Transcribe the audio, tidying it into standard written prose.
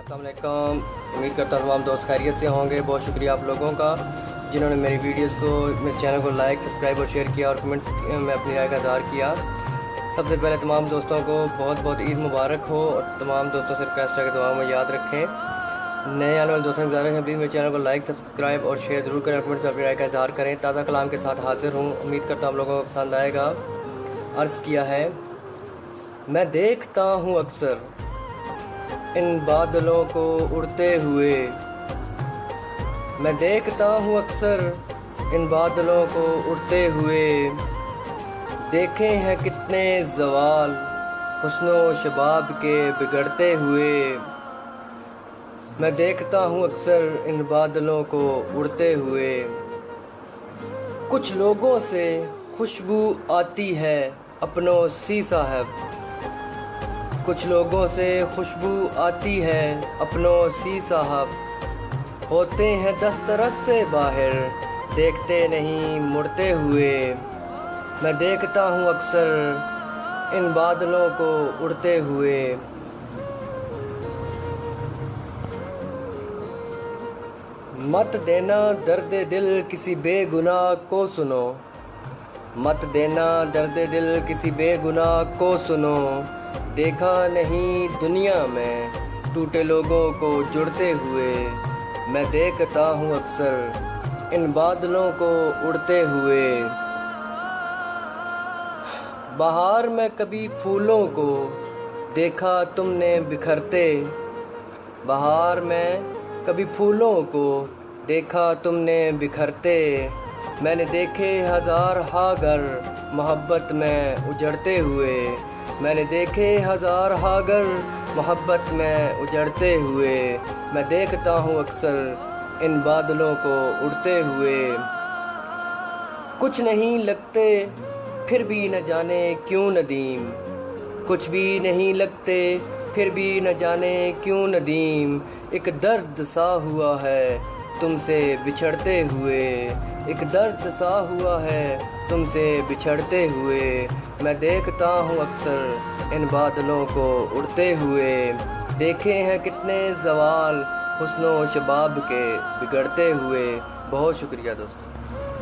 अस्सलाम वालेकुम। उम्मीद करता हूँ तमाम दोस्त खैरियत से होंगे। बहुत शुक्रिया आप लोगों का जिन्होंने मेरी वीडियोस को, मेरे चैनल को लाइक, सब्सक्राइब और शेयर किया और कमेंट्स में अपनी राय का इज़हार किया। सबसे पहले तमाम दोस्तों को बहुत बहुत ईद मुबारक हो और तमाम दोस्तों से रिक्वेस्ट है कि दुआ में याद रखें। नए आने वाले दोस्तों से ज़्यादा हैं, प्लीज़ मेरे चैनल को लाइक, सब्सक्राइब और शेयर ज़रूर करें, कमेंट्स में अपनी राय का इज़हार करें। ताज़ा कलाम के साथ हाजिर हूँ, उम्मीद करता हूँ आप लोगों को पसंद आएगा। अर्ज़ किया है, मैं देखता हूँ अक्सर इन बादलों को उड़ते हुए, मैं देखता हूँ अक्सर इन बादलों को उड़ते हुए। देखे हैं कितने ज़वाल हुस्नो शबाब के बिगड़ते हुए। मैं देखता हूँ अक्सर इन बादलों को उड़ते हुए। कुछ लोगों से खुशबू आती है अपनों सी साहब, कुछ लोगों से खुशबू आती है अपनों सी साहब। होते हैं दस्तरस से बाहर, देखते नहीं मुड़ते हुए। मैं देखता हूँ अक्सर इन बादलों को उड़ते हुए। मत देना दर्द दिल किसी बेगुनाह को सुनो, मत देना दर्द दिल किसी बेगुनाह को सुनो। देखा नहीं दुनिया में टूटे लोगों को जुड़ते हुए। मैं देखता हूँ अक्सर इन बादलों को उड़ते हुए। बाहर में कभी फूलों को देखा तुमने बिखरते, बाहर में कभी फूलों को देखा तुमने बिखरते। मैंने देखे हजार हा घर मोहब्बत में उजड़ते हुए, मैंने देखे हजार हा घर मोहब्बत में उजड़ते हुए। मैं देखता हूँ अक्सर इन बादलों को उड़ते हुए। कुछ नहीं लगते फिर भी न जाने क्यों नदीम, कुछ भी नहीं लगते फिर भी न जाने क्यों नदीम। एक दर्द सा हुआ है तुमसे बिछड़ते हुए, एक दर्द सा हुआ है तुमसे बिछड़ते हुए। मैं देखता हूँ अक्सर इन बादलों को उड़ते हुए। देखे हैं कितने ज़वाल हुस्नो शबाब के बिगड़ते हुए। बहुत शुक्रिया दोस्तों।